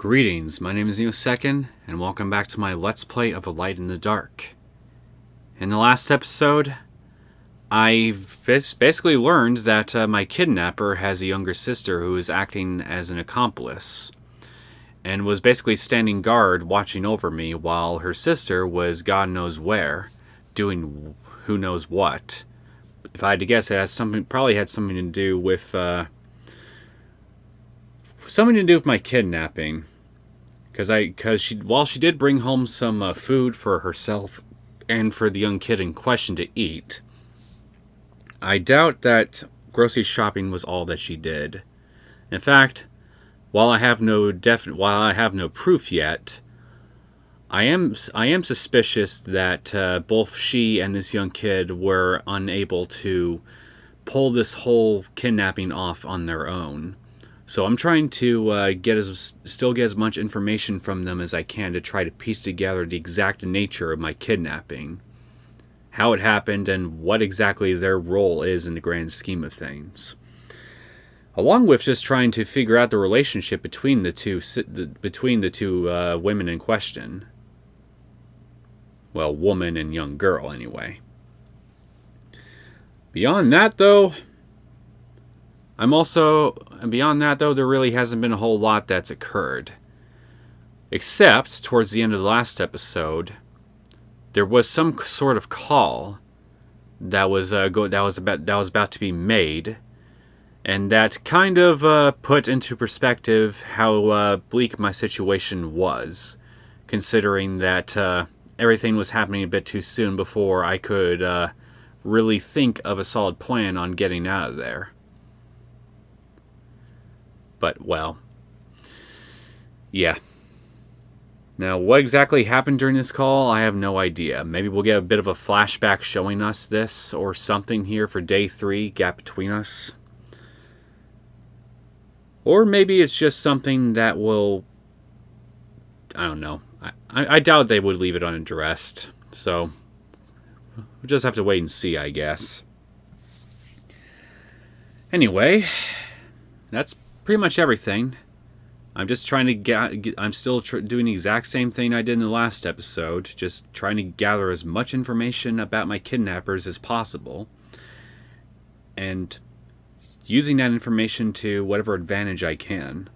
Greetings, my name is Neosekken, and welcome back to my Let's Play of A Light in the Dark. In the last episode, I've basically learned that my kidnapper has a younger sister who is acting as an accomplice, and was basically standing guard watching over me while her sister was God knows where, doing who knows what. If I had to guess, it has probably had something to do with my kidnapping, while she did bring home some food for herself and for the young kid in question to eat, I doubt that grocery shopping was all that she did. In fact, while I have no proof yet, I am suspicious that both she and this young kid were unable to pull this whole kidnapping off on their own. So I'm trying to still get as much information from them as I can to try to piece together the exact nature of my kidnapping, how it happened, and what exactly their role is in the grand scheme of things. Along with just trying to figure out the relationship between the two women in question. Well, woman and young girl, anyway. Beyond that, though, there really hasn't been a whole lot that's occurred. Except, towards the end of the last episode, there was some sort of call that was about to be made, and that kind of put into perspective how bleak my situation was, considering that everything was happening a bit too soon before I could really think of a solid plan on getting out of there. But, well, yeah. Now, what exactly happened during this call, I have no idea. Maybe we'll get a bit of a flashback showing us this or something here for day 3, gap between us. Or maybe it's just something that will... I don't know. I doubt they would leave it unaddressed. So, we'll just have to wait and see, I guess. Anyway, that's pretty much everything. I'm just trying to I'm still doing the exact same thing I did in the last episode, just trying to gather as much information about my kidnappers as possible, and using that information to whatever advantage I can.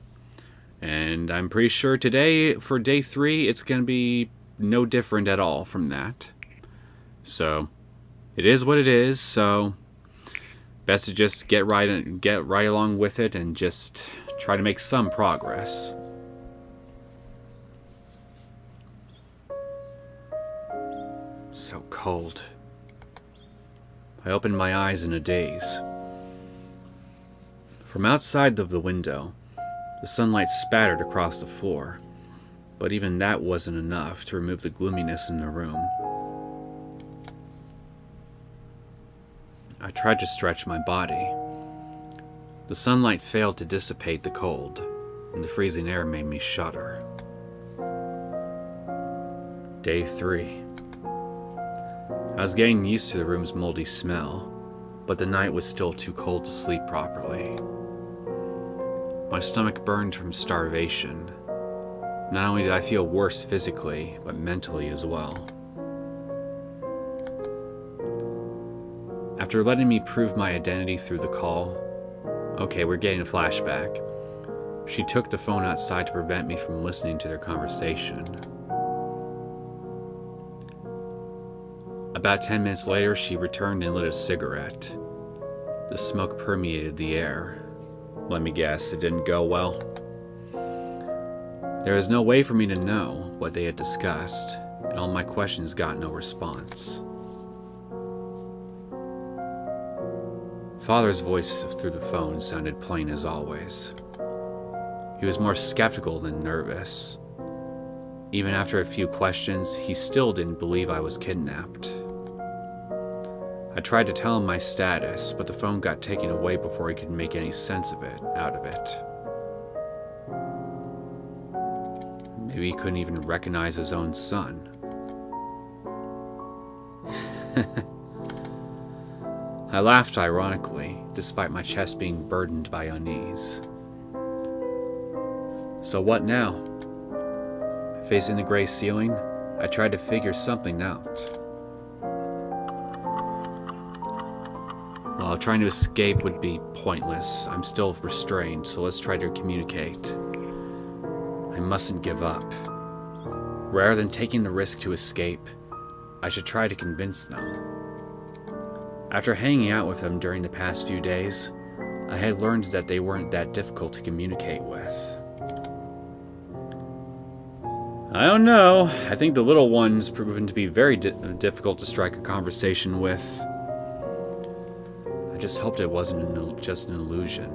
And I'm pretty sure today, for day 3, it's going to be no different at all from that. So, it is what it is, so best to just get right along with it and just try to make some progress. So cold. I opened my eyes in a daze. From outside of the window, the sunlight spattered across the floor, but even that wasn't enough to remove the gloominess in the room. I tried to stretch my body. The sunlight failed to dissipate the cold, and the freezing air made me shudder. Day 3. I was getting used to the room's moldy smell, but the night was still too cold to sleep properly. My stomach burned from starvation. Not only did I feel worse physically, but mentally as well. After letting me prove my identity through the call, okay, we're getting a flashback. She took the phone outside to prevent me from listening to their conversation. About 10 minutes later, she returned and lit a cigarette. The smoke permeated the air. Let me guess, it didn't go well. There was no way for me to know what they had discussed, and all my questions got no response. Father's voice through the phone sounded plain as always. He was more skeptical than nervous. Even after a few questions, he still didn't believe I was kidnapped. I tried to tell him my status, but the phone got taken away before he could make any sense out of it. Maybe he couldn't even recognize his own son. I laughed ironically, despite my chest being burdened by unease. So what now? Facing the gray ceiling, I tried to figure something out. While trying to escape would be pointless, I'm still restrained, so let's try to communicate. I mustn't give up. Rather than taking the risk to escape, I should try to convince them. After hanging out with them during the past few days, I had learned that they weren't that difficult to communicate with. I don't know. I think the little one's proven to be very difficult to strike a conversation with. I just hoped it wasn't just an illusion.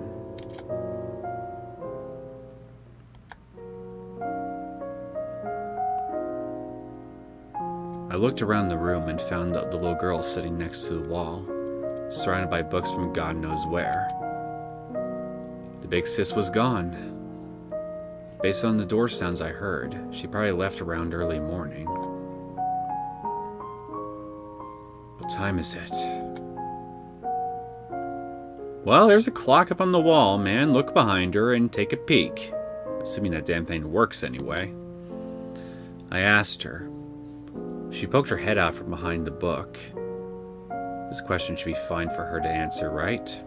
I looked around the room and found the little girl sitting next to the wall, surrounded by books from God knows where. The big sis was gone. Based on the door sounds I heard, she probably left around early morning. What time is it? Well, there's a clock up on the wall, man. Look behind her and take a peek. Assuming that damn thing works anyway. I asked her. She poked her head out from behind the book. This question should be fine for her to answer, right?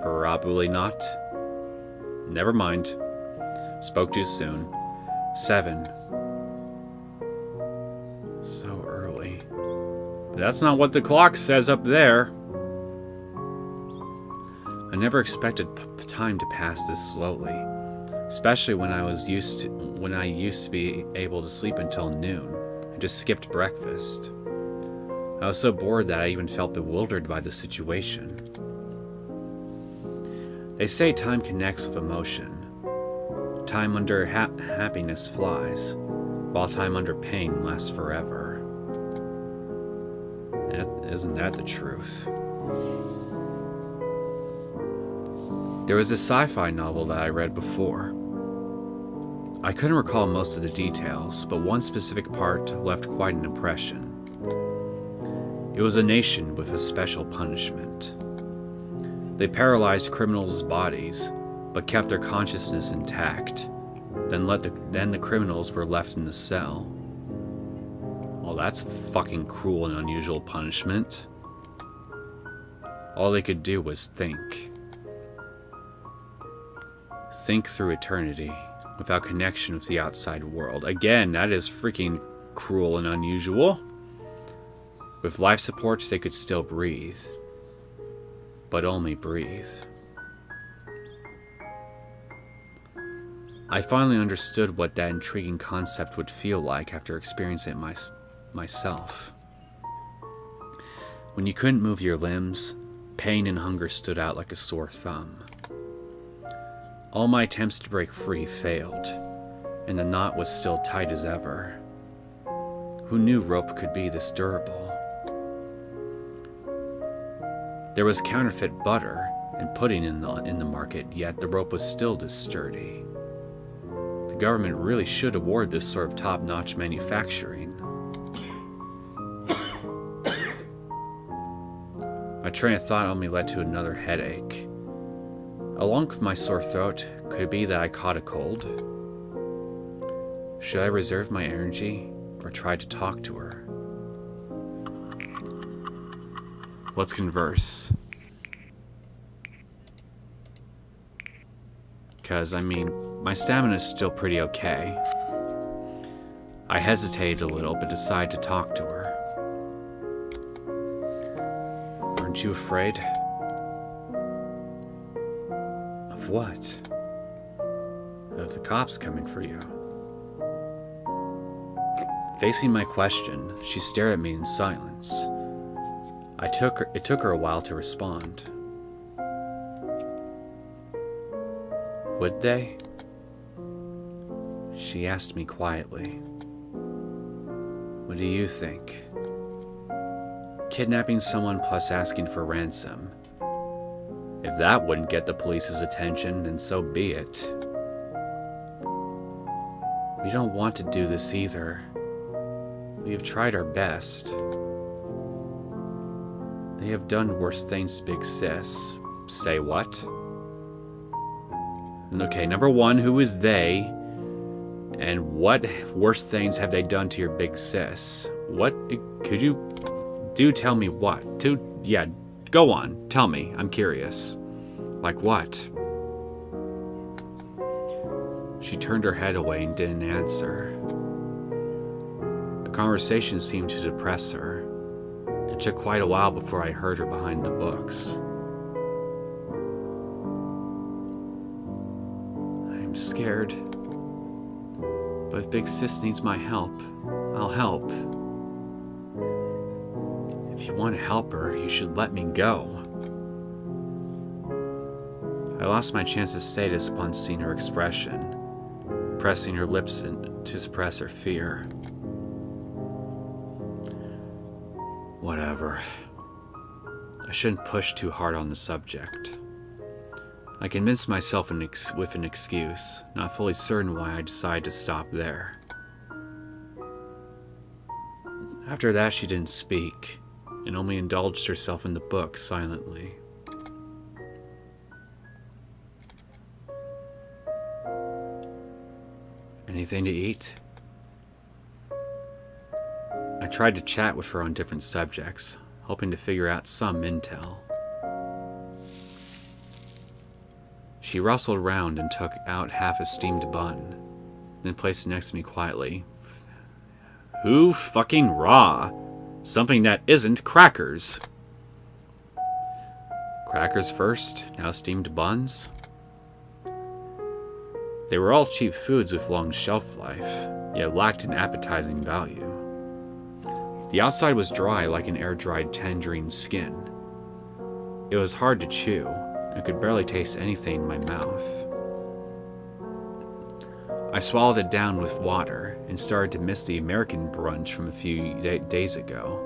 Probably not. Never mind. Spoke too soon. 7. So early. But that's not what the clock says up there. I never expected time to pass this slowly, especially when I used to be able to sleep until noon and just skipped breakfast. I was so bored that I even felt bewildered by the situation. They say time connects with emotion. Time under happiness flies, while time under pain lasts forever. Isn't that the truth? There was a sci-fi novel that I read before. I couldn't recall most of the details, but one specific part left quite an impression. It was a nation with a special punishment. They paralyzed criminals' bodies, but kept their consciousness intact. Then the criminals were left in the cell. Well, that's fucking cruel and unusual punishment. All they could do was think. Think through eternity, without connection with the outside world. Again, that is freaking cruel and unusual. With life support, they could still breathe. But only breathe. I finally understood what that intriguing concept would feel like after experiencing it myself. When you couldn't move your limbs, pain and hunger stood out like a sore thumb. All my attempts to break free failed, and the knot was still tight as ever. Who knew rope could be this durable? There was counterfeit butter and pudding in the market, yet the rope was still this sturdy. The government really should award this sort of top-notch manufacturing. My train of thought only led to another headache. Along with my sore throat, could it be that I caught a cold? Should I reserve my energy or try to talk to her? Let's converse. Because, my stamina is still pretty okay. I hesitated a little, but decided to talk to her. Aren't you afraid? Of what? Of the cops coming for you. Facing my question, she stared at me in silence. It took her a while to respond. Would they? She asked me quietly. What do you think? Kidnapping someone plus asking for ransom. If that wouldn't get the police's attention, then so be it. We don't want to do this either. We have tried our best. They have done worse things to Big Sis. Say what? Okay, number one, who is they? And what worse things have they done to your big sis? What could you do? Tell me what? Yeah, go on. Tell me. I'm curious. Like what? She turned her head away and didn't answer. The conversation seemed to depress her. It took quite a while before I heard her behind the books. I'm scared. But if Big Sis needs my help, I'll help. If you want to help her, you should let me go. I lost my chance to say this upon seeing her expression, pressing her lips to suppress her fear. Whatever. I shouldn't push too hard on the subject. I convinced myself with an excuse, not fully certain why I decided to stop there. After that, she didn't speak, and only indulged herself in the book silently. Anything to eat? I tried to chat with her on different subjects, hoping to figure out some intel. She rustled around and took out half a steamed bun, then placed it next to me quietly. Who fucking raw? Something that isn't crackers. Crackers first, now steamed buns? They were all cheap foods with long shelf life, yet lacked an appetizing value. The outside was dry like an air-dried tangerine skin. It was hard to chew. I could barely taste anything in my mouth. I swallowed it down with water and started to miss the American brunch from a few days ago.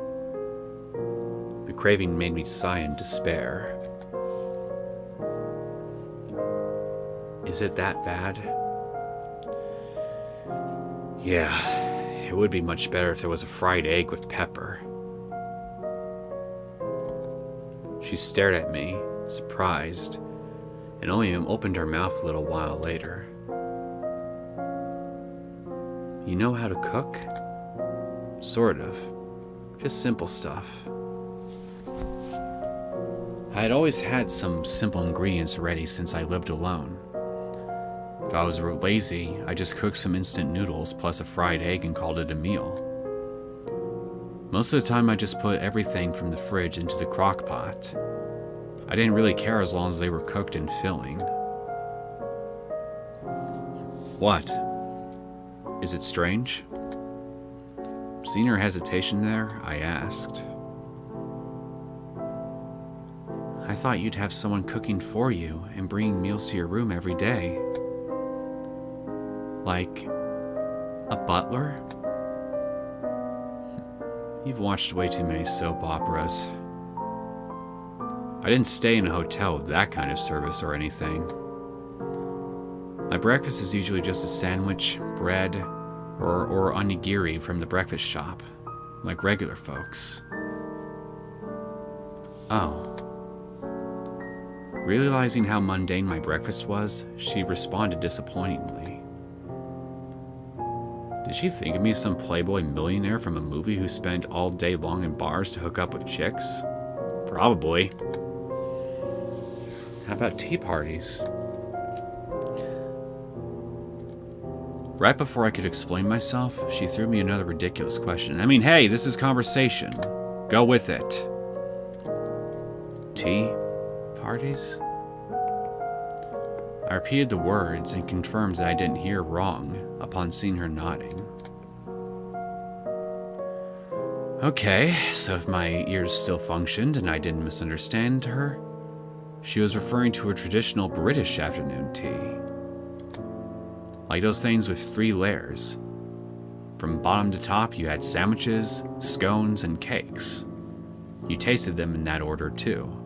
The craving made me sigh in despair. Is it that bad? Yeah, it would be much better if there was a fried egg with pepper. She stared at me, surprised, and only opened her mouth a little while later. You know how to cook? Sort of. Just simple stuff. I had always had some simple ingredients ready since I lived alone. If I was lazy, I just cooked some instant noodles plus a fried egg and called it a meal. Most of the time I just put everything from the fridge into the crock pot. I didn't really care as long as they were cooked and filling. What? Is it strange? Seeing her hesitation there, I asked. I thought you'd have someone cooking for you and bringing meals to your room every day. Like a butler? You've watched way too many soap operas. I didn't stay in a hotel with that kind of service or anything. My breakfast is usually just a sandwich, bread, or onigiri from the breakfast shop, like regular folks. Oh. Realizing how mundane my breakfast was, she responded disappointingly. Did she think of me as some playboy millionaire from a movie who spent all day long in bars to hook up with chicks? Probably. How about tea parties? Right before I could explain myself, she threw me another ridiculous question. I mean, hey, this is conversation. Go with it. Tea parties? I repeated the words and confirmed that I didn't hear wrong upon seeing her nodding. Okay, so if my ears still functioned and I didn't misunderstand her, she was referring to a traditional British afternoon tea. Like those things with 3 layers. From bottom to top, you had sandwiches, scones, and cakes. You tasted them in that order too.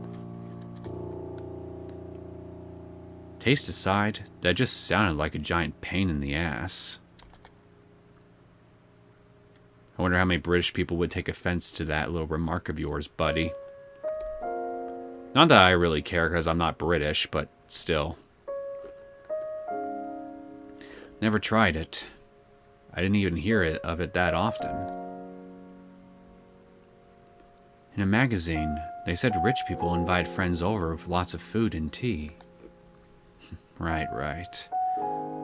Taste aside, that just sounded like a giant pain in the ass. I wonder how many British people would take offense to that little remark of yours, buddy. Not that I really care because I'm not British, but still. Never tried it. I didn't even hear of it that often. In a magazine, they said rich people invite friends over with lots of food and tea. Right.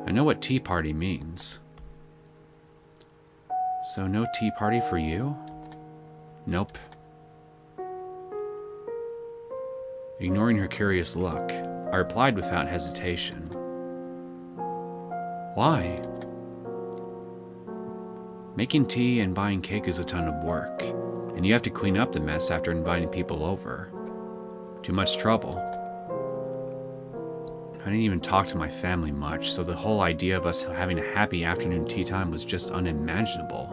I know what tea party means. So no tea party for you? Nope. Ignoring her curious look, I replied without hesitation. Why? Making tea and buying cake is a ton of work, and you have to clean up the mess after inviting people over. Too much trouble. I didn't even talk to my family much, so the whole idea of us having a happy afternoon tea time was just unimaginable.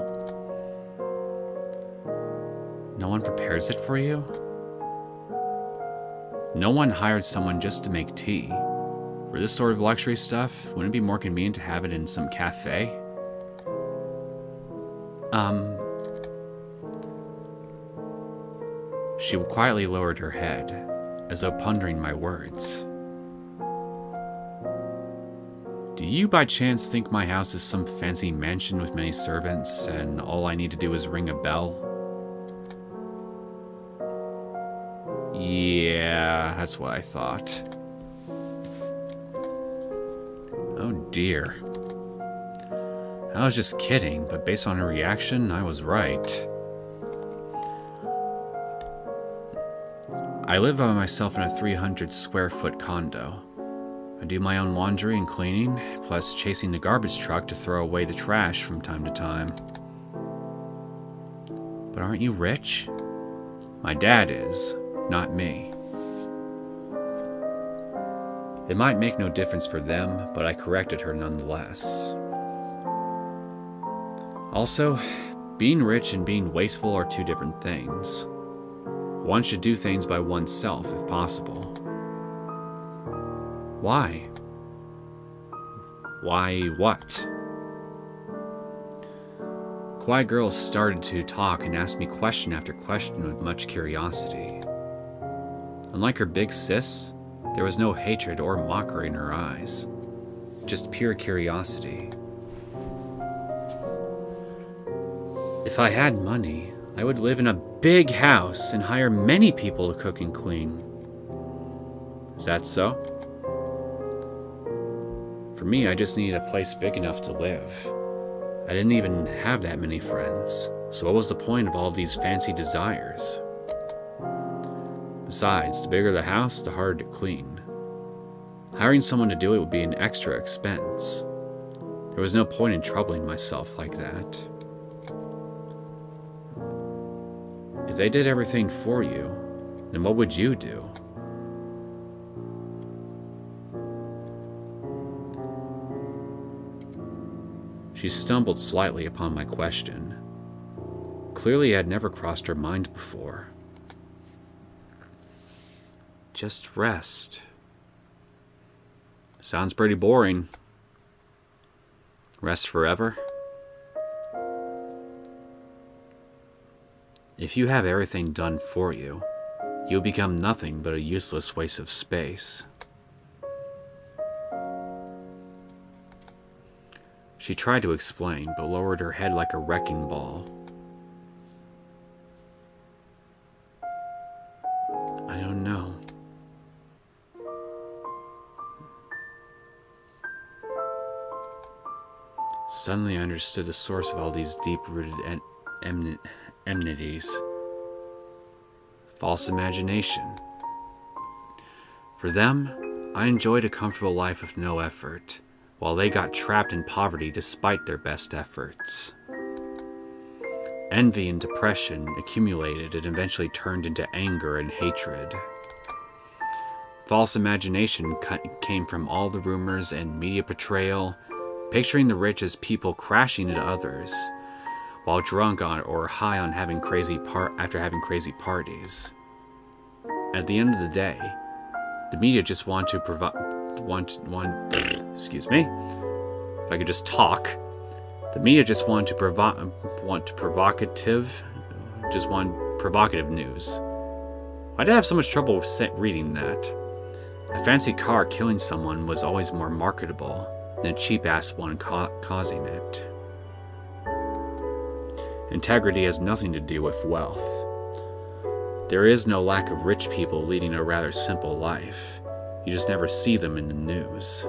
No one prepares it for you? No one hired someone just to make tea. For this sort of luxury stuff, wouldn't it be more convenient to have it in some cafe? She quietly lowered her head, as though pondering my words. Do you by chance think my house is some fancy mansion with many servants, and all I need to do is ring a bell? Yeah, that's what I thought. Oh dear. I was just kidding, but based on her reaction, I was right. I live by myself in a 300 square foot condo. I do my own laundry and cleaning, plus chasing the garbage truck to throw away the trash from time to time. But aren't you rich? My dad is, not me. It might make no difference for them, but I corrected her nonetheless. Also, being rich and being wasteful are two different things. One should do things by oneself if possible. Why? Why what? Quiet Girl started to talk and asked me question after question with much curiosity. Unlike her big sis, there was no hatred or mockery in her eyes, just pure curiosity. If I had money, I would live in a big house and hire many people to cook and clean. Is that so? For me, I just needed a place big enough to live. I didn't even have that many friends, so what was the point of all these fancy desires? Besides, the bigger the house, the harder to clean. Hiring someone to do it would be an extra expense. There was no point in troubling myself like that. If they did everything for you, then what would you do? She stumbled slightly upon my question. Clearly, it had never crossed her mind before. Just rest. Sounds pretty boring. Rest forever? If you have everything done for you, you'll become nothing but a useless waste of space. She tried to explain, but lowered her head like a wrecking ball. I don't know. Suddenly I understood the source of all these deep-rooted enmities. False imagination. For them, I enjoyed a comfortable life with no effort, while they got trapped in poverty despite their best efforts. Envy and depression accumulated and eventually turned into anger and hatred. False imagination came from all the rumors and media portrayal, picturing the rich as people crashing into others, while drunk on or high on having after having crazy parties. At the end of the day, the media just want to provide. Excuse me. If I could just talk. The media just want provocative news. Why'd I have so much trouble with reading that? A fancy car killing someone was always more marketable than a cheap-ass one causing it. Integrity has nothing to do with wealth. There is no lack of rich people leading a rather simple life. You just never see them in the news.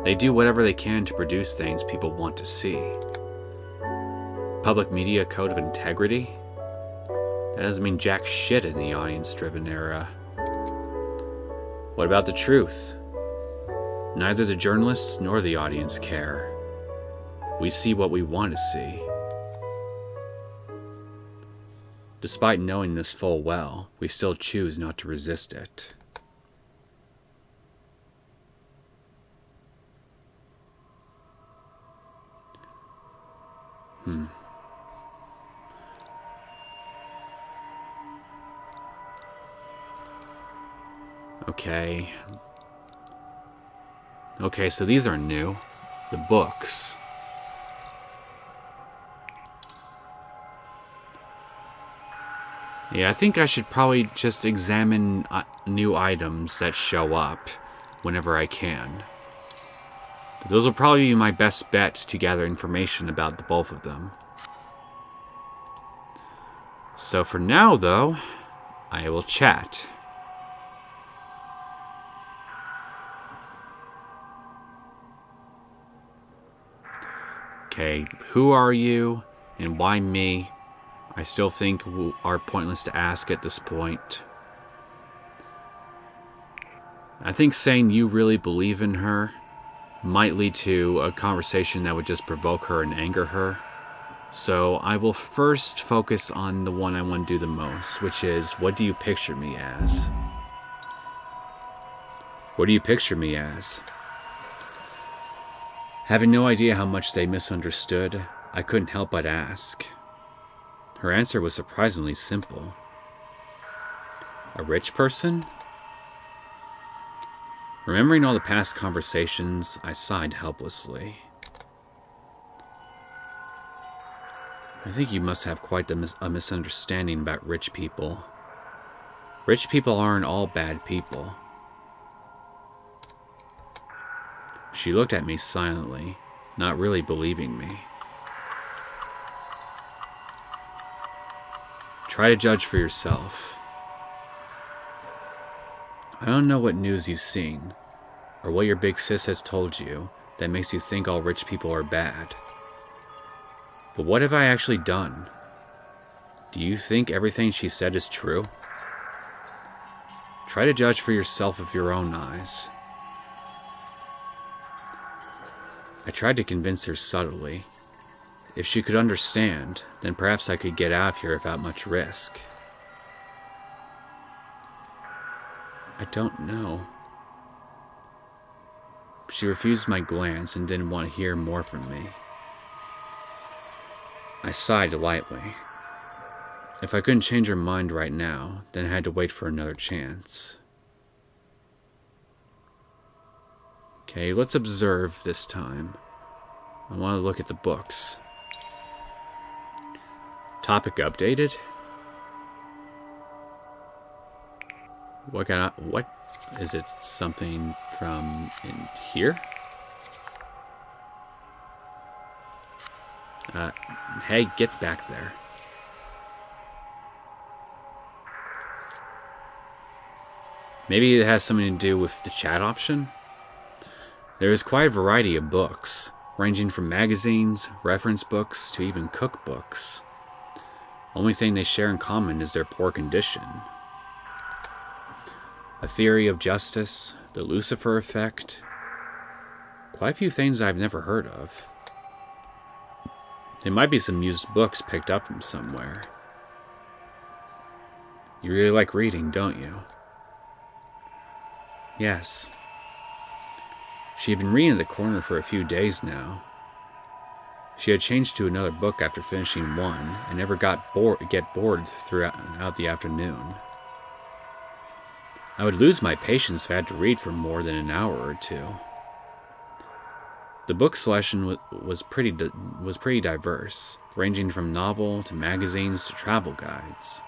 They do whatever they can to produce things people want to see. Public media code of integrity? That doesn't mean jack shit in the audience-driven era. What about the truth? Neither the journalists nor the audience care. We see what we want to see. Despite knowing this full well, we still choose not to resist it. Okay, so these are new. The books. Yeah, I think I should probably just examine new items that show up whenever I can. Those will probably be my best bet to gather information about the both of them. So for now, though, I will chat. Okay, who are you and why me? I still think are pointless to ask at this point. I think saying you really believe in her might lead to a conversation that would just provoke her and anger her. So I will first focus on the one I want to do the most, which is, what do you picture me as? What do you picture me as? Having no idea how much they misunderstood, I couldn't help but ask. Her answer was surprisingly simple. A rich person? Remembering all the past conversations, I sighed helplessly. I think you must have quite a misunderstanding about rich people. Rich people aren't all bad people. She looked at me silently, not really believing me. Try to judge for yourself. I don't know what news you've seen, or what your big sis has told you that makes you think all rich people are bad. But what have I actually done? Do you think everything she said is true? Try to judge for yourself with your own eyes. I tried to convince her subtly. If she could understand, then perhaps I could get out of here without much risk. I don't know. She refused my glance and didn't want to hear more from me. I sighed lightly. If I couldn't change her mind right now, then I had to wait for another chance. Okay, let's observe this time. I want to look at the books. Topic updated. What is it? Something from in here? Hey, get back there. Maybe it has something to do with the chat option? There is quite a variety of books, ranging from magazines, reference books, to even cookbooks. Only thing they share in common is their poor condition. A Theory of Justice, the Lucifer Effect. Quite a few things I've never heard of. It might be some used books picked up from somewhere. You really like reading, don't you? Yes. She had been reading in the corner for a few days now. She had changed to another book after finishing one, and never get bored throughout the afternoon. I would lose my patience if I had to read for more than an hour or two. The book selection was pretty diverse, ranging from novel to magazines to travel guides.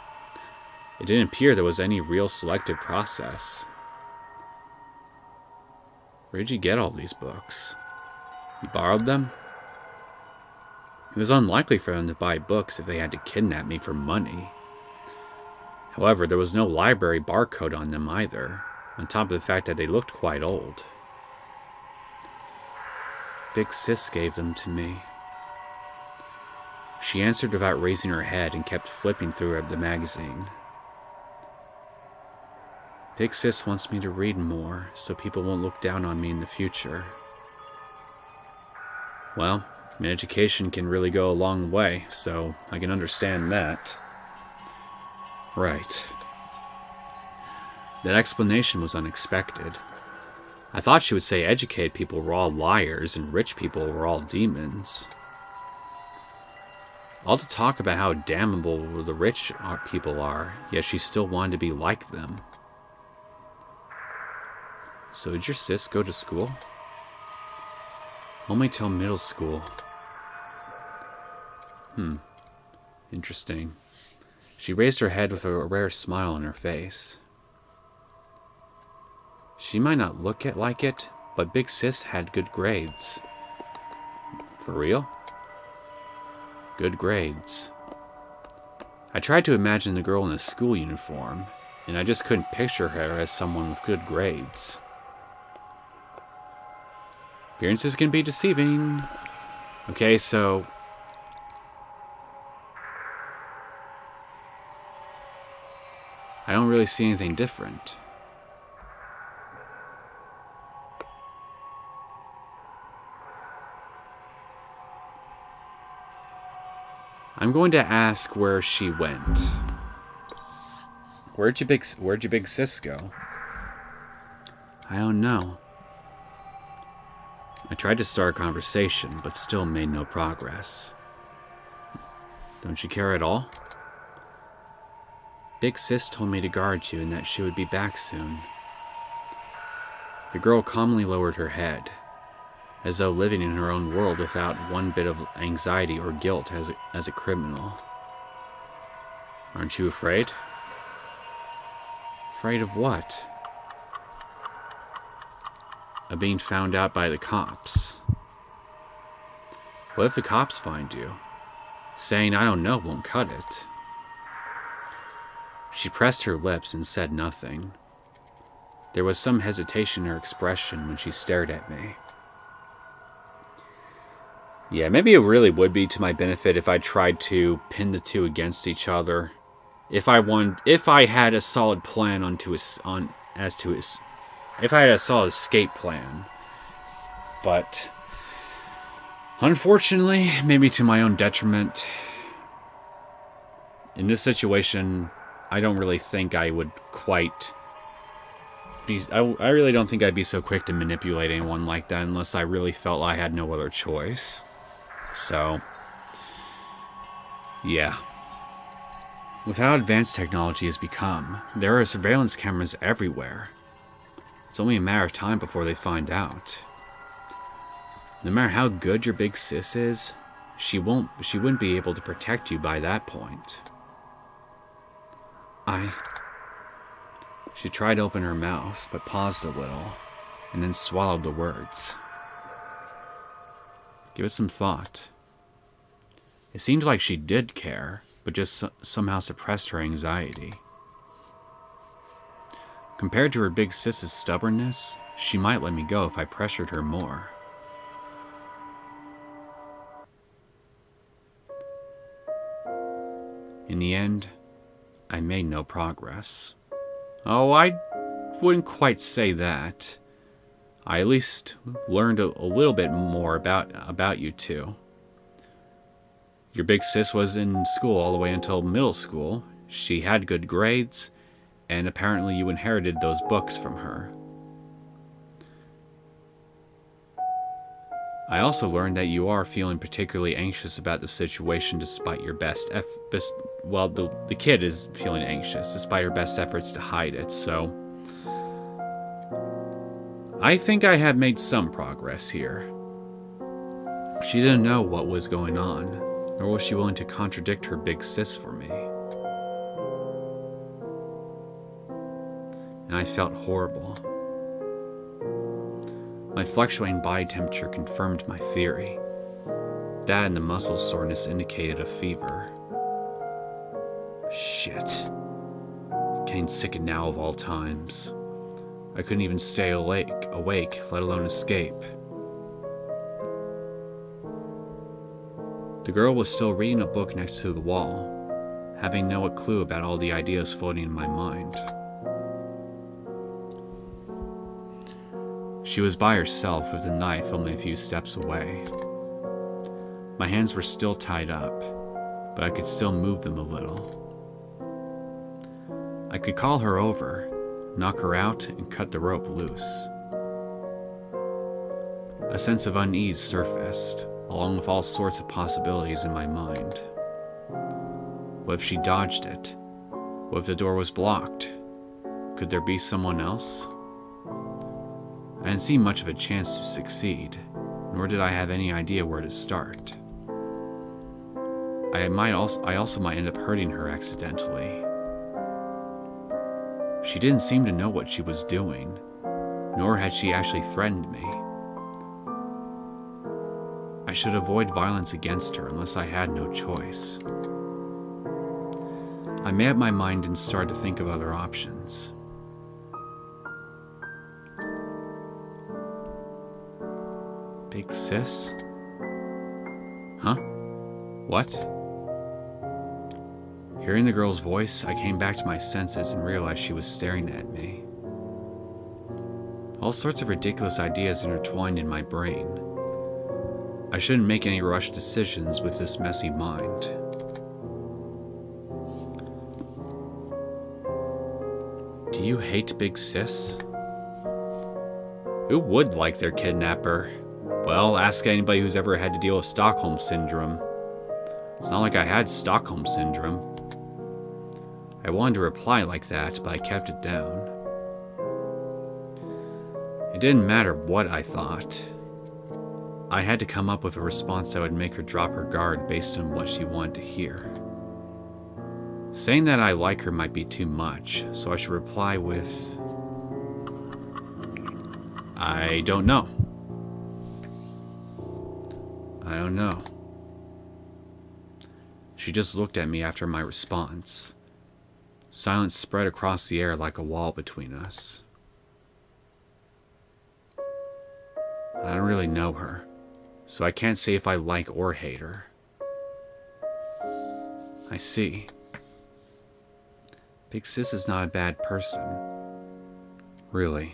It didn't appear there was any real selective process. Where did you get all these books? You borrowed them? was unlikely for them to buy books if they had to kidnap me for money. However, there was no library barcode on them either, on top of the fact that they looked quite old. Big Sis gave them to me. She answered without raising her head and kept flipping through the magazine. Big Sis wants me to read more so people won't look down on me in the future. Well, an education can really go a long way, so I can understand that. Right. That explanation was unexpected. I thought she would say educated people were all liars and rich people were all demons. All to talk about how damnable the rich people are, yet she still wanted to be like them. So did your sis go to school? Only till middle school. Interesting. She raised her head with a rare smile on her face. She might not look like it, but Big Sis had good grades. For real? Good grades. I tried to imagine the girl in a school uniform, and I just couldn't picture her as someone with good grades. Appearances can be deceiving. Okay, so... I don't really see anything different. I'm going to ask where she went. Where'd your big sis go? I don't know. I tried to start a conversation, but still made no progress. Don't you care at all? Big Sis told me to guard you and that she would be back soon. The girl calmly lowered her head, as though living in her own world without one bit of anxiety or guilt as a criminal. Aren't you afraid? Afraid of what? Of being found out by the cops. What if the cops find you? Saying I don't know won't cut it. She pressed her lips and said nothing. There was some hesitation in her expression when she stared at me. Yeah, maybe it really would be to my benefit if I tried to pin the two against each other. If I had a solid plan if I had a solid escape plan. But unfortunately, maybe to my own detriment, in this situation, I don't really think I would quite be... I really don't think I'd be so quick to manipulate anyone like that unless I really felt I had no other choice. So, yeah. With how advanced technology has become, there are surveillance cameras everywhere. It's only a matter of time before they find out. No matter how good your big sis is, she wouldn't be able to protect you by that point. She tried to open her mouth, but paused a little, and then swallowed the words. Give it some thought. It seems like she did care, but just somehow suppressed her anxiety. Compared to her big sis's stubbornness, she might let me go if I pressured her more. In the end, I made no progress. Oh, I wouldn't quite say that. I at least learned a little bit more about you two. Your big sis was in school all the way until middle school. She had good grades, and apparently you inherited those books from her. I also learned that you are feeling particularly anxious about the situation despite your best the kid is feeling anxious despite her best efforts to hide it, so I think I have made some progress here. She didn't know what was going on, nor was she willing to contradict her big sis for me. And I felt horrible. My fluctuating body temperature confirmed my theory. That and the muscle soreness indicated a fever. Shit. Getting sick now of all times. I couldn't even stay awake, let alone escape. The girl was still reading a book next to the wall, having no clue about all the ideas floating in my mind. She was by herself with a knife only a few steps away. My hands were still tied up, but I could still move them a little. I could call her over, knock her out, and cut the rope loose. A sense of unease surfaced, along with all sorts of possibilities in my mind. What if she dodged it? What if the door was blocked? Could there be someone else? I didn't see much of a chance to succeed, nor did I have any idea where to start. I also might end up hurting her accidentally. She didn't seem to know what she was doing, nor had she actually threatened me. I should avoid violence against her unless I had no choice. I made up my mind and started to think of other options. Big sis? Huh? What? Hearing the girl's voice, I came back to my senses and realized she was staring at me. All sorts of ridiculous ideas intertwined in my brain. I shouldn't make any rushed decisions with this messy mind. Do you hate Big Sis? Who would like their kidnapper? Well, ask anybody who's ever had to deal with Stockholm Syndrome. It's not like I had Stockholm Syndrome. I wanted to reply like that, but I kept it down. It didn't matter what I thought. I had to come up with a response that would make her drop her guard based on what she wanted to hear. Saying that I like her might be too much, so I should reply with, I don't know. I don't know. She just looked at me after my response. Silence spread across the air like a wall between us. I don't really know her, so I can't say if I like or hate her. I see. Big Sis is not a bad person. Really.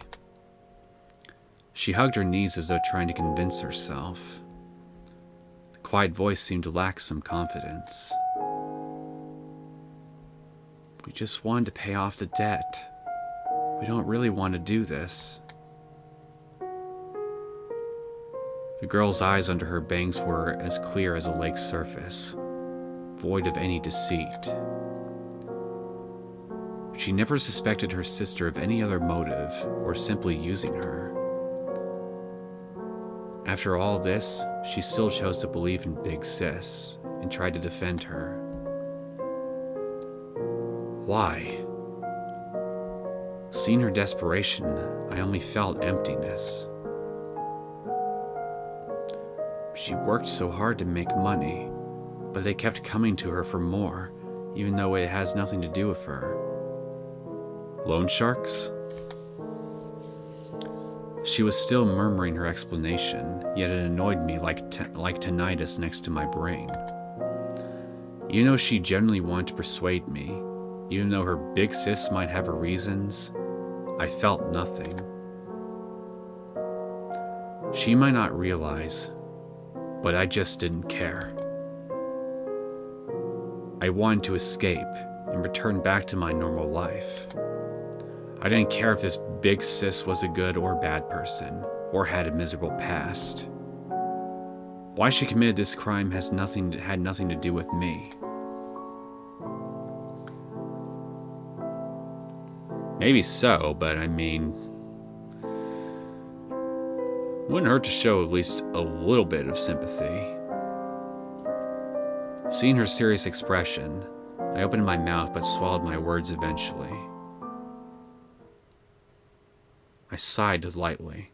She hugged her knees as though trying to convince herself. The quiet voice seemed to lack some confidence. We just wanted to pay off the debt. We don't really want to do this. The girl's eyes under her bangs were as clear as a lake's surface, void of any deceit. She never suspected her sister of any other motive or simply using her. After all this, she still chose to believe in Big Sis and tried to defend her. Why? Seeing her desperation, I only felt emptiness. She worked so hard to make money, but they kept coming to her for more, even though it has nothing to do with her. Loan sharks? She was still murmuring her explanation, yet it annoyed me like tinnitus next to my brain. Even though she genuinely wanted to persuade me, even though her big sis might have her reasons, I felt nothing. She might not realize, but I just didn't care. I wanted to escape and return back to my normal life. I didn't care if this big sis was a good or bad person, or had a miserable past. Why she committed this crime had nothing to do with me. Maybe so, but I mean, wouldn't hurt to show at least a little bit of sympathy. Seeing her serious expression, I opened my mouth but swallowed my words eventually. I sighed lightly.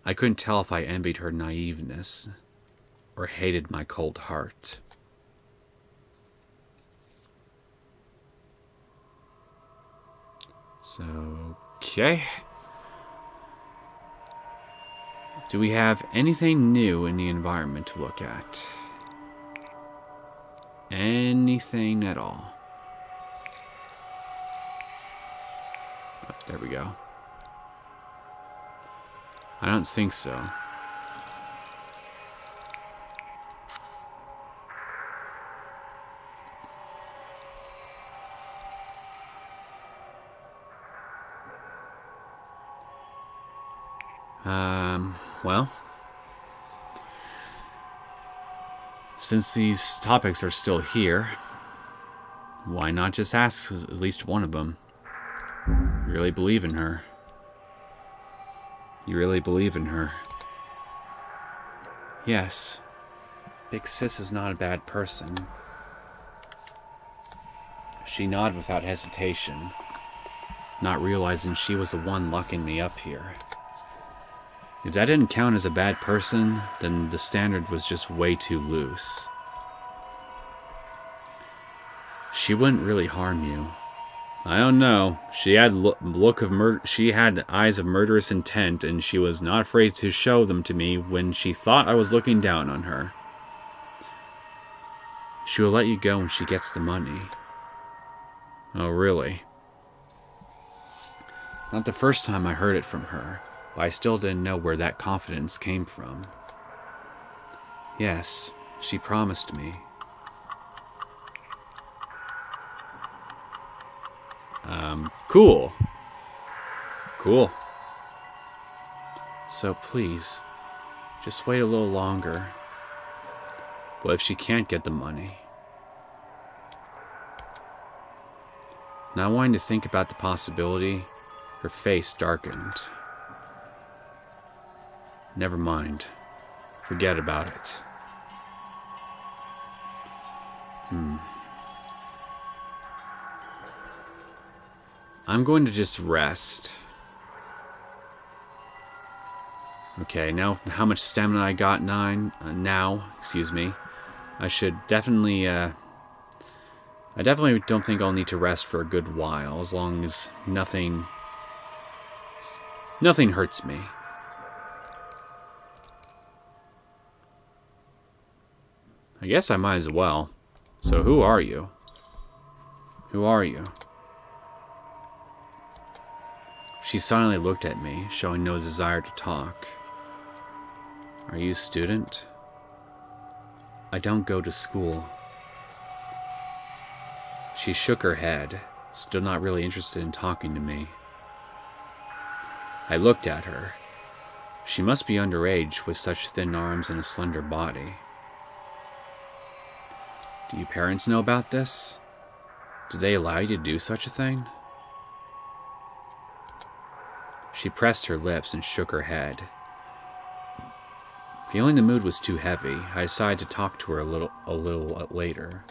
I couldn't tell if I envied her naiveness. or hated my cold heart. So, okay. Do we have anything new in the environment to look at? Anything at all? Oh, there we go. I don't think so. Well, since these topics are still here, why not just ask at least one of them? You really believe in her? You really believe in her? Yes. Big Sis is not a bad person. She nodded without hesitation, not realizing she was the one locking me up here. If that didn't count as a bad person, then the standard was just way too loose. She wouldn't really harm you. I don't know. She had She had eyes of murderous intent, and she was not afraid to show them to me when she thought I was looking down on her. She will let you go when she gets the money. Oh, really? Not the first time I heard it from her. But I still didn't know where that confidence came from. Yes, she promised me. Cool. Cool. So please, just wait a little longer. What if she can't get the money? Not wanting to think about the possibility, her face darkened. Never mind. Forget about it. I'm going to just rest. Okay, now how much stamina I got? 9. Excuse me. I should definitely, I definitely don't think I'll need to rest for a good while, as long as nothing hurts me. I guess I might as well. So who are you? Who are you? She silently looked at me, showing no desire to talk. Are you a student? I don't go to school. She shook her head, still not really interested in talking to me. I looked at her. She must be underage with such thin arms and a slender body. Do your parents know about this? Do they allow you to do such a thing? She pressed her lips and shook her head. Feeling the mood was too heavy, I decided to talk to her a little later.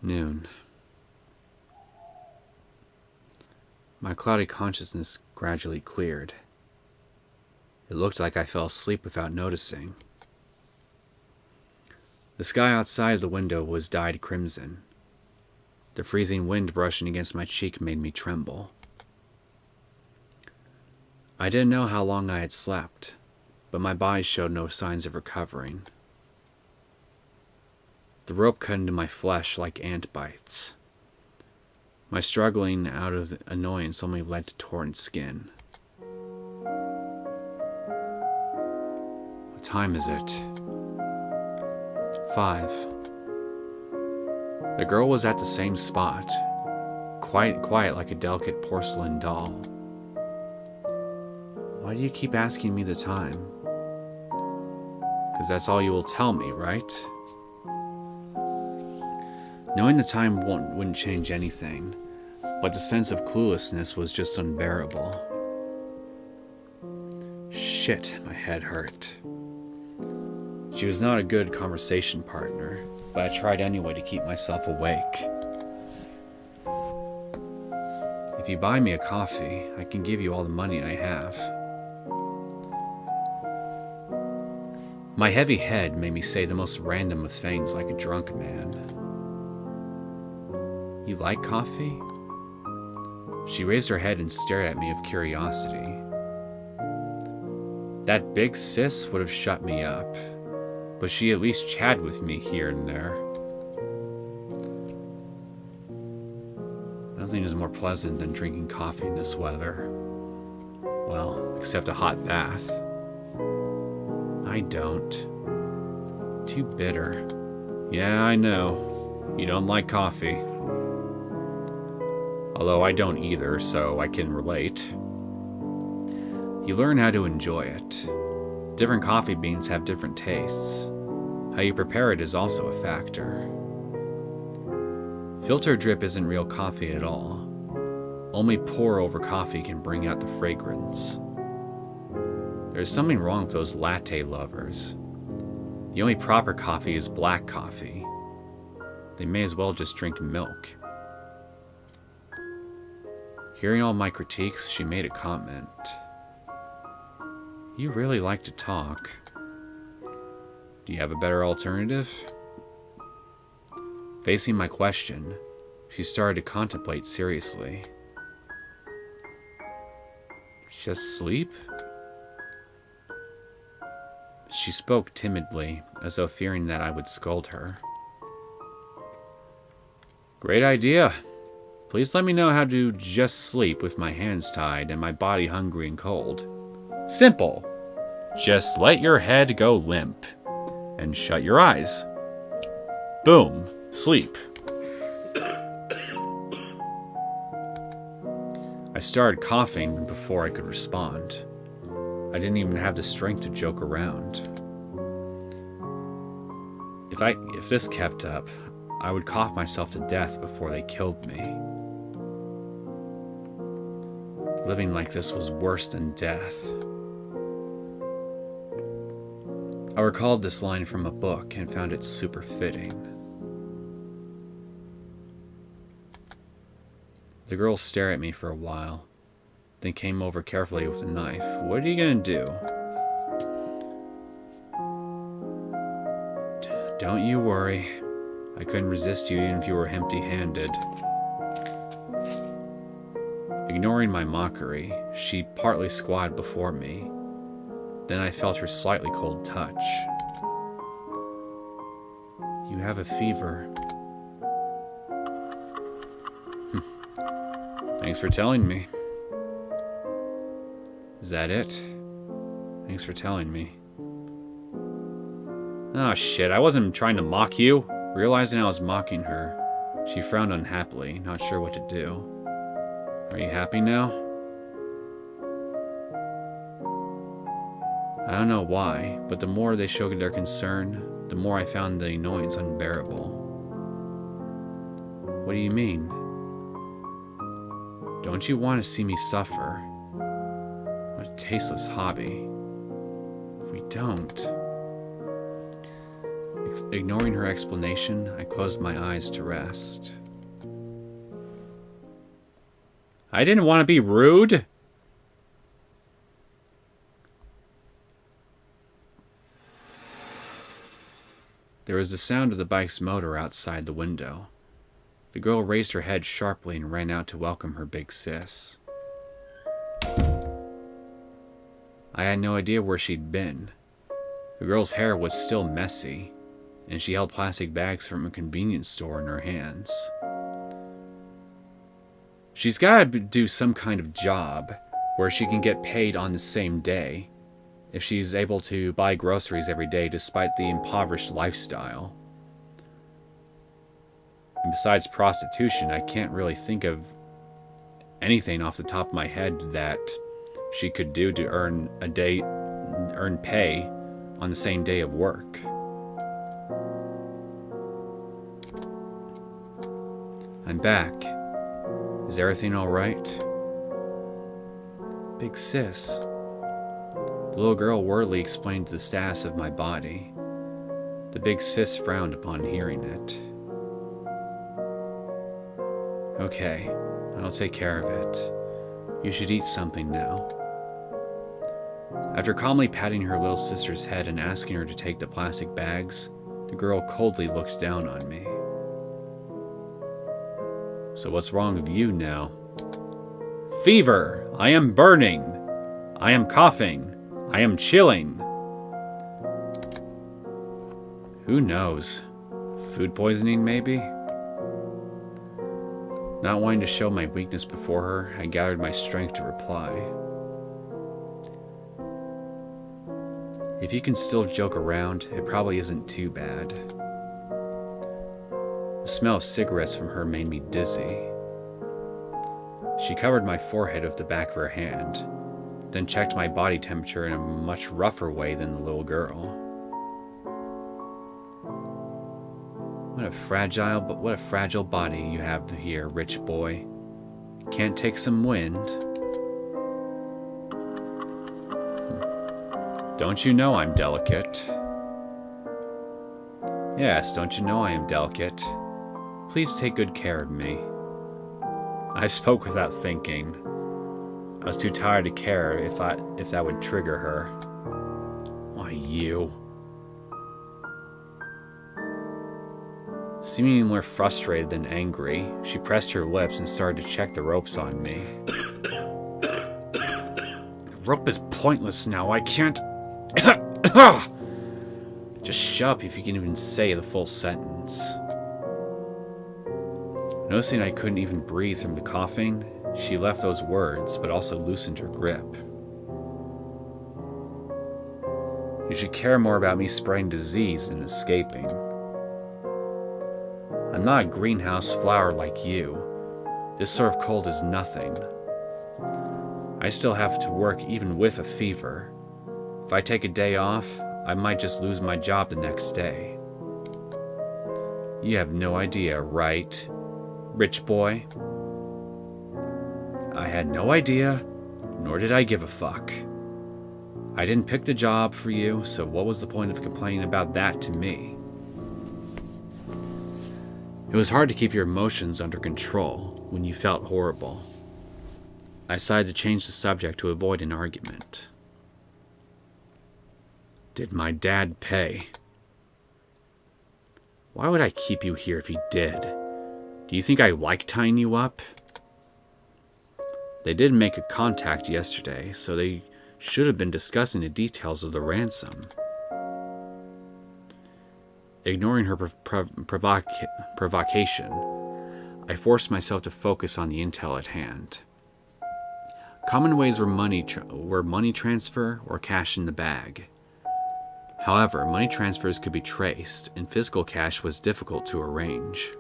Noon. My cloudy consciousness gradually cleared. It looked like I fell asleep without noticing. The sky outside the window was dyed crimson. The freezing wind brushing against my cheek made me tremble. I didn't know how long I had slept, but my body showed no signs of recovering. The rope cut into my flesh like ant bites. My struggling out of annoyance only led to torn skin. What time is it? 5. The girl was at the same spot, quite quiet like a delicate porcelain doll. Why do you keep asking me the time? Because that's all you will tell me, right? Knowing the time wouldn't change anything, but the sense of cluelessness was just unbearable. Shit, my head hurt. She was not a good conversation partner, but I tried anyway to keep myself awake. If you buy me a coffee, I can give you all the money I have. My heavy head made me say the most random of things like a drunk man. You like coffee? She raised her head and stared at me with curiosity. That big sis would have shut me up, but she at least chatted with me here and there. Nothing is more pleasant than drinking coffee in this weather. Well, except a hot bath. I don't. Too bitter. Yeah, I know. You don't like coffee. Although I don't either, so I can relate. You learn how to enjoy it. Different coffee beans have different tastes. How you prepare it is also a factor. Filter drip isn't real coffee at all. Only pour-over coffee can bring out the fragrance. There's something wrong with those latte lovers. The only proper coffee is black coffee. They may as well just drink milk. Hearing all my critiques, she made a comment. You really like to talk. Do you have a better alternative? Facing my question, she started to contemplate seriously. Just sleep? She spoke timidly, as though fearing that I would scold her. Great idea. Please let me know how to just sleep with my hands tied and my body hungry and cold. Simple. Just let your head go limp and shut your eyes. Boom. Sleep. I started coughing before I could respond. I didn't even have the strength to joke around. If this kept up, I would cough myself to death before they killed me. Living like this was worse than death. I recalled this line from a book and found it super fitting. The girl stared at me for a while, then came over carefully with a knife. What are you gonna do? Don't you worry. I couldn't resist you even if you were empty-handed. Ignoring my mockery, she partly squatted before me. Then I felt her slightly cold touch. You have a fever. Thanks for telling me. Is that it? Thanks for telling me. Oh shit, I wasn't trying to mock you. Realizing I was mocking her, she frowned unhappily, not sure what to do. Are you happy now? I don't know why, but the more they showed their concern, the more I found the annoyance unbearable. What do you mean? Don't you want to see me suffer? What a tasteless hobby. We don't. Ignoring her explanation, I closed my eyes to rest. I didn't want to be rude. There was the sound of the bike's motor outside the window. The girl raised her head sharply and ran out to welcome her big sis. I had no idea where she'd been. The girl's hair was still messy, and she held plastic bags from a convenience store in her hands. She's got to do some kind of job where she can get paid on the same day if she's able to buy groceries every day despite the impoverished lifestyle. And besides prostitution, I can't really think of anything off the top of my head that she could do to earn pay on the same day of work. I'm back. Is everything all right? Big sis. The little girl wordly explained the status of my body. The big sis frowned upon hearing it. Okay, I'll take care of it. You should eat something now. After calmly patting her little sister's head and asking her to take the plastic bags, the girl coldly looked down on me. So what's wrong with you now? Fever! I am burning! I am coughing! I am chilling! Who knows? Food poisoning, maybe? Not wanting to show my weakness before her, I gathered my strength to reply. If you can still joke around, it probably isn't too bad. The smell of cigarettes from her made me dizzy. She covered my forehead with the back of her hand, then checked my body temperature in a much rougher way than the little girl. What a fragile body you have here, rich boy. Can't take some wind. Don't you know I'm delicate? Yes, don't you know I am delicate? Please take good care of me. I spoke without thinking. I was too tired to care if that would trigger her. Why, you? Seeming more frustrated than angry, she pressed her lips and started to check the ropes on me. The rope is pointless now. I can't... Just shut up if you can even say the full sentence. Noticing I couldn't even breathe from the coughing, she left those words, but also loosened her grip. You should care more about me spreading disease than escaping. I'm not a greenhouse flower like you. This sort of cold is nothing. I still have to work even with a fever. If I take a day off, I might just lose my job the next day. You have no idea, right, rich boy? I had no idea, nor did I give a fuck. I didn't pick the job for you, so what was the point of complaining about that to me? It was hard to keep your emotions under control when you felt horrible. I decided to change the subject to avoid an argument. Did my dad pay? Why would I keep you here if he did? Do you think I like tying you up? They did make a contact yesterday, so they should have been discussing the details of the ransom. Ignoring her provocation, I forced myself to focus on the intel at hand. Common ways were money transfer or cash in the bag. However, money transfers could be traced, and physical cash was difficult to arrange.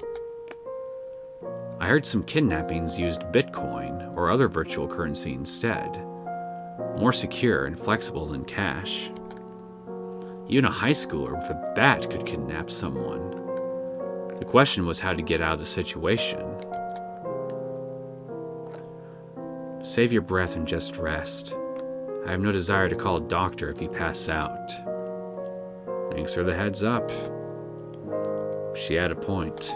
I heard some kidnappings used Bitcoin or other virtual currency instead, more secure and flexible than cash. Even a high schooler with a bat could kidnap someone. The question was how to get out of the situation. Save your breath and just rest. I have no desire to call a doctor if you pass out. Thanks for the heads up. She had a point.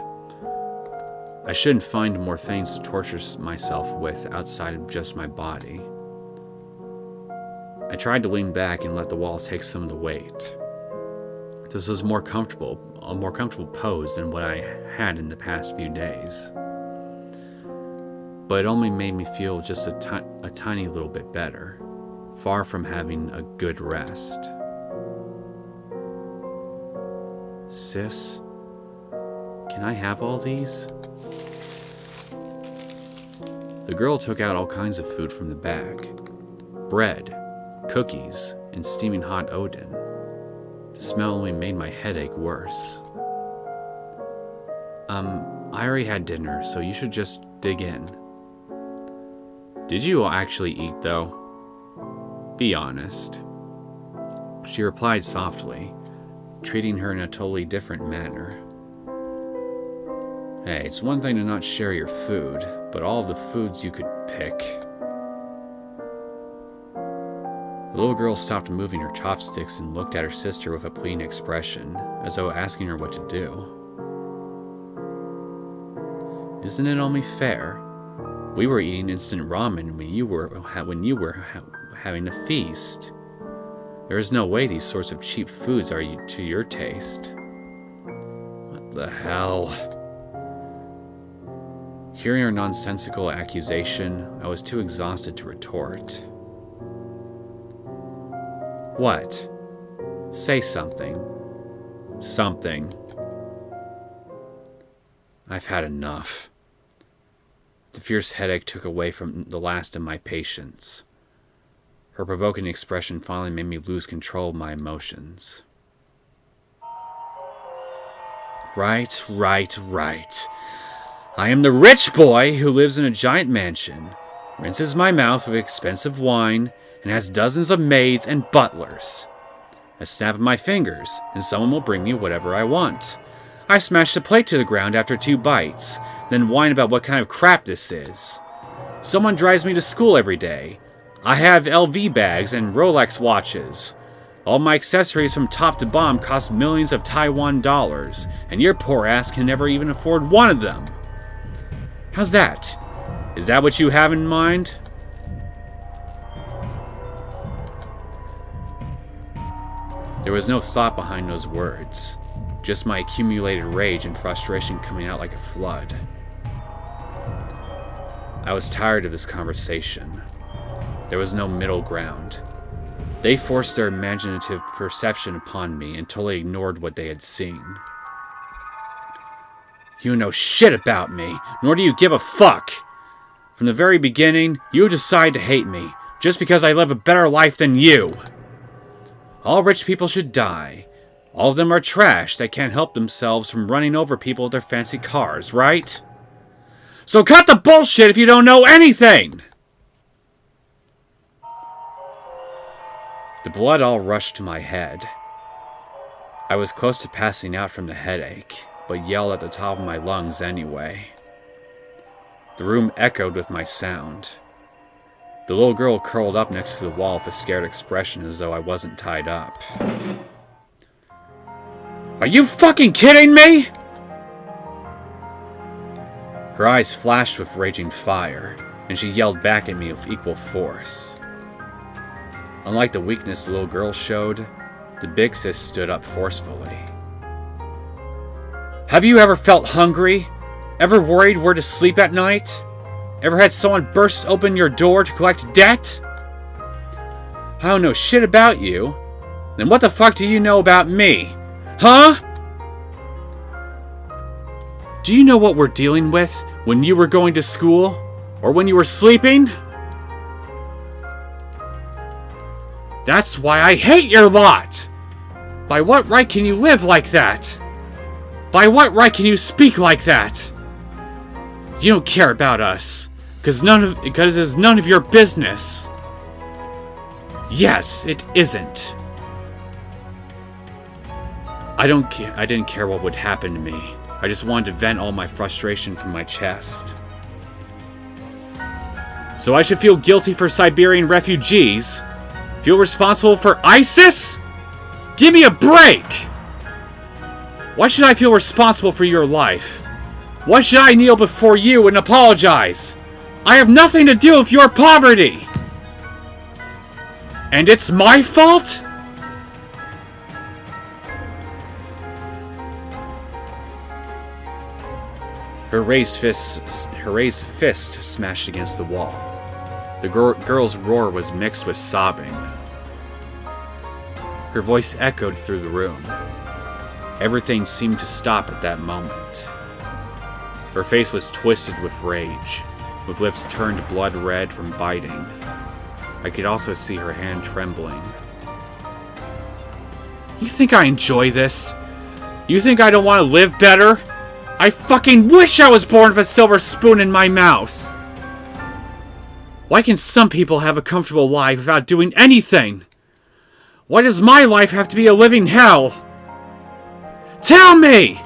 I shouldn't find more things to torture myself with outside of just my body. I tried to lean back and let the wall take some of the weight. This was a more comfortable pose than what I had in the past few days. But it only made me feel just a tiny little bit better, far from having a good rest. Sis, can I have all these? The girl took out all kinds of food from the bag. Bread, cookies, and steaming hot Odin. The smell only made my headache worse. I already had dinner, so you should just dig in. Did you actually eat, though? Be honest. She replied softly, treating her in a totally different manner. Hey, it's one thing to not share your food, but all of the foods you could pick. The little girl stopped moving her chopsticks and looked at her sister with a pleading expression, as though asking her what to do. Isn't it only fair? We were eating instant ramen when you were having a feast. There is no way these sorts of cheap foods are to your taste. What the hell? Hearing her nonsensical accusation, I was too exhausted to retort. What? Say something. Something. I've had enough. The fierce headache took away from the last of my patience. Her provoking expression finally made me lose control of my emotions. Right. I am the rich boy who lives in a giant mansion, rinses my mouth with expensive wine, and has dozens of maids and butlers. I snap of my fingers, and someone will bring me whatever I want. I smash the plate to the ground after 2 bites, then whine about what kind of crap this is. Someone drives me to school every day. I have LV bags and Rolex watches. All my accessories from top to bottom cost millions of Taiwan dollars, and your poor ass can never even afford one of them. How's that? Is that what you have in mind? There was no thought behind those words, just my accumulated rage and frustration coming out like a flood. I was tired of this conversation. There was no middle ground. They forced their imaginative perception upon me and totally ignored what they had seen. You know shit about me, nor do you give a fuck. From the very beginning, you decided to hate me, just because I live a better life than you. All rich people should die. All of them are trash that can't help themselves from running over people with their fancy cars, right? So cut the bullshit if you don't know anything! The blood all rushed to my head. I was close to passing out from the headache, but yelled at the top of my lungs anyway. The room echoed with my sound. The little girl curled up next to the wall with a scared expression as though I wasn't tied up. Are you fucking kidding me? Her eyes flashed with raging fire, and she yelled back at me with equal force. Unlike the weakness the little girl showed, the big sis stood up forcefully. Have you ever felt hungry? Ever worried where to sleep at night? Ever had someone burst open your door to collect debt? I don't know shit about you. Then what the fuck do you know about me? Huh? Do you know what we're dealing with when you were going to school? Or when you were sleeping? That's why I hate your lot! By what right can you live like that? By what right can you speak like that? You don't care about us, because it's none of your business. Yes, it isn't. I didn't care what would happen to me. I just wanted to vent all my frustration from my chest. So I should feel guilty for Siberian refugees? Feel responsible for ISIS? Give me a break! Why should I feel responsible for your life? Why should I kneel before you and apologize? I have nothing to do with your poverty! And it's my fault? Her raised fist smashed against the wall. The girl's roar was mixed with sobbing. Her voice echoed through the room. Everything seemed to stop at that moment. Her face was twisted with rage, with lips turned blood red from biting. I could also see her hand trembling. You think I enjoy this? You think I don't want to live better? I fucking wish I was born with a silver spoon in my mouth! Why can some people have a comfortable life without doing anything? Why does my life have to be a living hell? Tell me!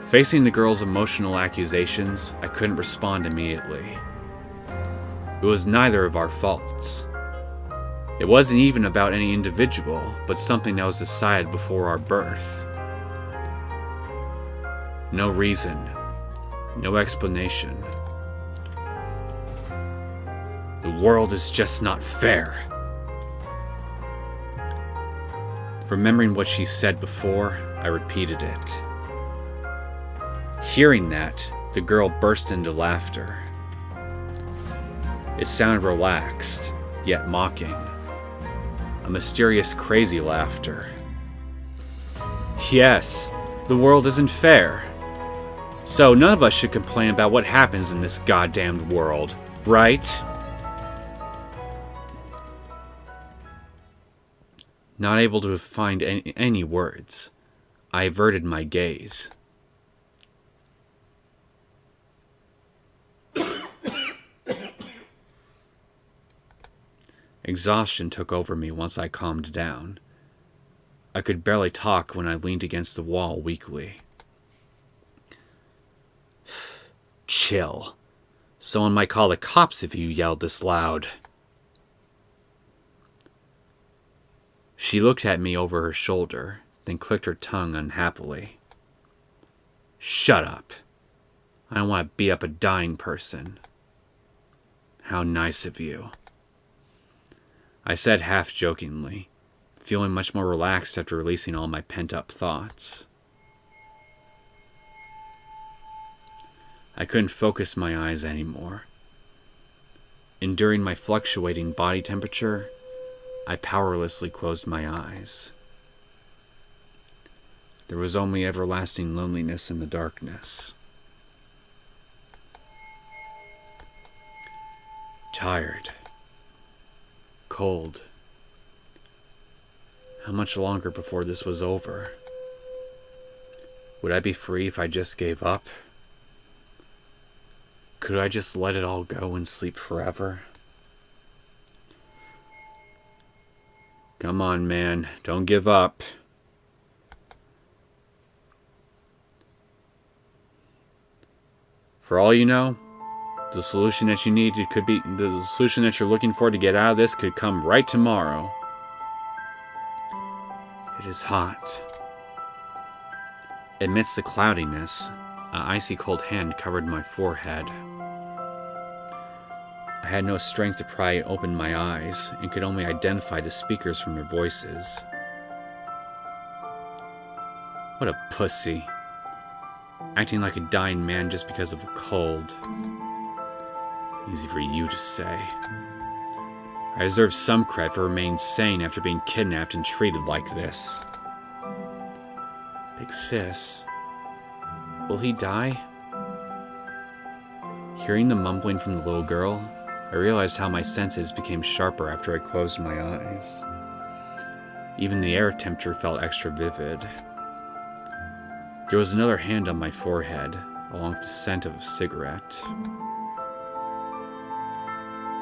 Facing the girl's emotional accusations, I couldn't respond immediately. It was neither of our faults. It wasn't even about any individual, but something that was decided before our birth. No reason. No explanation. The world is just not fair. Remembering what she said before, I repeated it. Hearing that, the girl burst into laughter. It sounded relaxed, yet mocking. A mysterious, crazy laughter. Yes, the world isn't fair. So none of us should complain about what happens in this goddamned world, right? Not able to find any words, I averted my gaze. Exhaustion took over me once I calmed down. I could barely talk when I leaned against the wall weakly. Chill. Someone might call the cops if you yelled this loud. She looked at me over her shoulder, then clicked her tongue unhappily. Shut up. I don't want to beat up a dying person. How nice of you. I said half-jokingly, feeling much more relaxed after releasing all my pent-up thoughts. I couldn't focus my eyes anymore. Enduring my fluctuating body temperature, I powerlessly closed my eyes. There was only everlasting loneliness in the darkness. Tired. Cold. How much longer before this was over? Would I be free if I just gave up? Could I just let it all go and sleep forever? Come on, man. Don't give up. For all you know, the solution that you need could be the solution that you're looking for to get out of this could come right tomorrow. It is hot. Amidst the cloudiness, an icy cold hand covered my forehead. I had no strength to pry open my eyes and could only identify the speakers from their voices. What a pussy. Acting like a dying man just because of a cold. Easy for you to say. I deserve some credit for remaining sane after being kidnapped and treated like this. Big sis. Will he die? Hearing the mumbling from the little girl, I realized how my senses became sharper after I closed my eyes. Even the air temperature felt extra vivid. There was another hand on my forehead, along with the scent of a cigarette.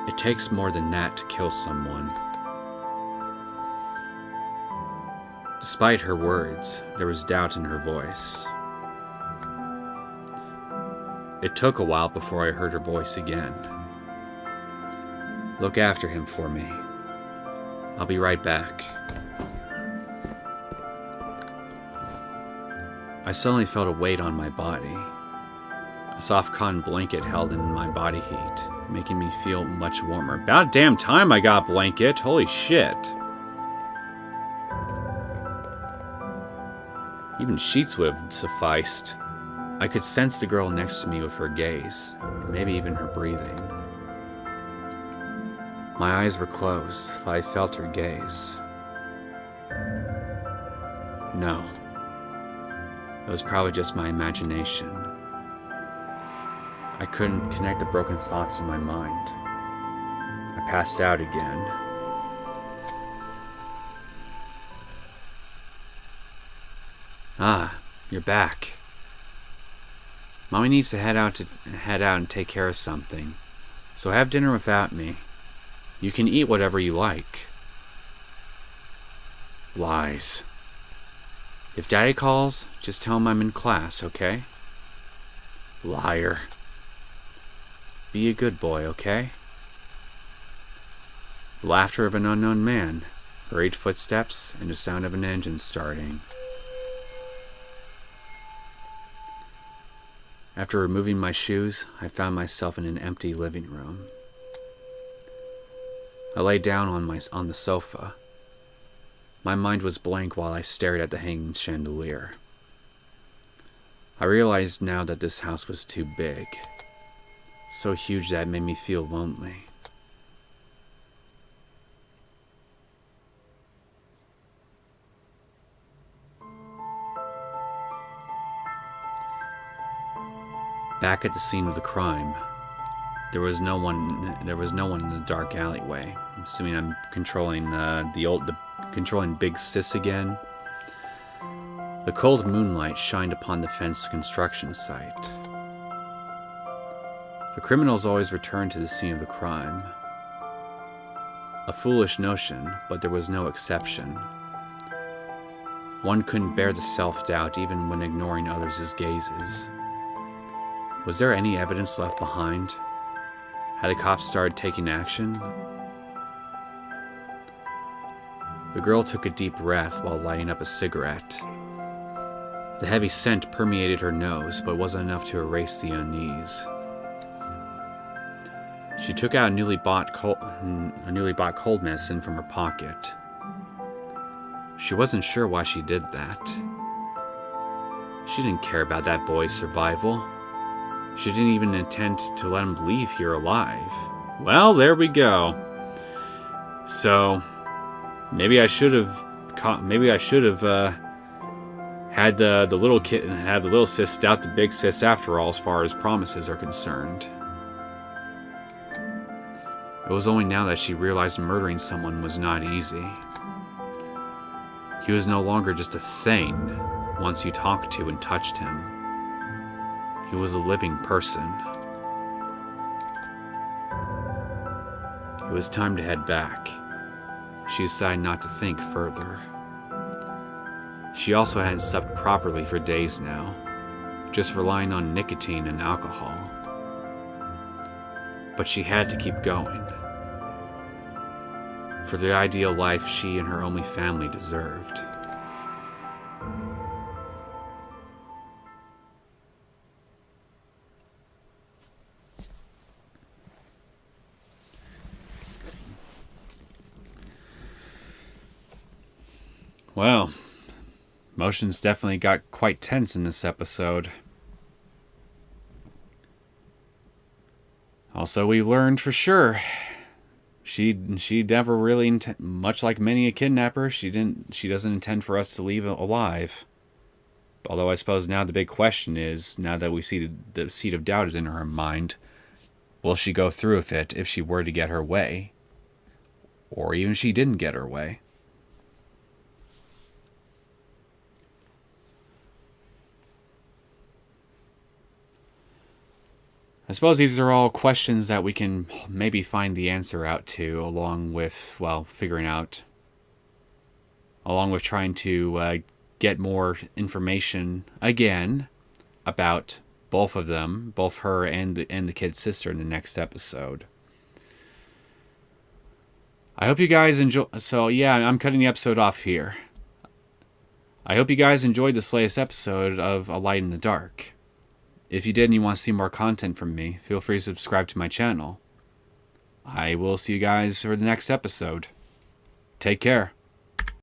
It takes more than that to kill someone. Despite her words, there was doubt in her voice. It took a while before I heard her voice again. Look after him for me. I'll be right back. I suddenly felt a weight on my body. A soft cotton blanket held in my body heat, making me feel much warmer. About damn time I got a blanket. Holy shit. Even sheets would have sufficed. I could sense the girl next to me with her gaze, and maybe even her breathing. My eyes were closed, but I felt her gaze. No. It was probably just my imagination. I couldn't connect the broken thoughts in my mind. I passed out again. Ah, you're back. Mommy needs to head out and take care of something. So have dinner without me. You can eat whatever you like. Lies. If Daddy calls, just tell him I'm in class, okay? Liar. Be a good boy, okay? The laughter of an unknown man, hurried footsteps, and the sound of an engine starting. After removing my shoes, I found myself in an empty living room. I lay down on the sofa. My mind was blank while I stared at the hanging chandelier. I realized now that this house was too big, so huge that it made me feel lonely. Back at the scene of the crime, there was no one in the dark alleyway. I'm assuming I'm controlling controlling Big Sis again. The cold moonlight shined upon the fenced construction site. The criminals always returned to the scene of the crime. A foolish notion, but there was no exception. One couldn't bear the self-doubt even when ignoring others' gazes. Was there any evidence left behind? Had the cops started taking action? The girl took a deep breath while lighting up a cigarette. The heavy scent permeated her nose, but wasn't enough to erase the unease. She took out a newly bought cold medicine from her pocket. She wasn't sure why she did that. She didn't care about that boy's survival. She didn't even intend to let him leave here alive. Well, there we go. So, maybe I should have had the little kid and had the little sis stout the big sis after all, as far as promises are concerned. It was only now that she realized murdering someone was not easy. He was no longer just a thing once you talked to and touched him. He was a living person. It was time to head back. She decided not to think further. She also hadn't slept properly for days now, just relying on nicotine and alcohol. But she had to keep going. For the ideal life she and her only family deserved. Well, emotions definitely got quite tense in this episode. Also, we learned for sure she never really much like many a kidnapper, she doesn't intend for us to leave alive. Although I suppose now the big question is, now that we see the seed of doubt is in her mind, will she go through with it if she were to get her way? Or even if she didn't get her way? I suppose these are all questions that we can maybe find the answer out to, along with trying to get more information again about both of them, both her and the kid's sister, in the next episode. I hope you guys enjoy. So yeah, I'm cutting the episode off here. I hope you guys enjoyed this latest episode of A Light in the Dark. If you did and you want to see more content from me, feel free to subscribe to my channel. I will see you guys for the next episode. Take care.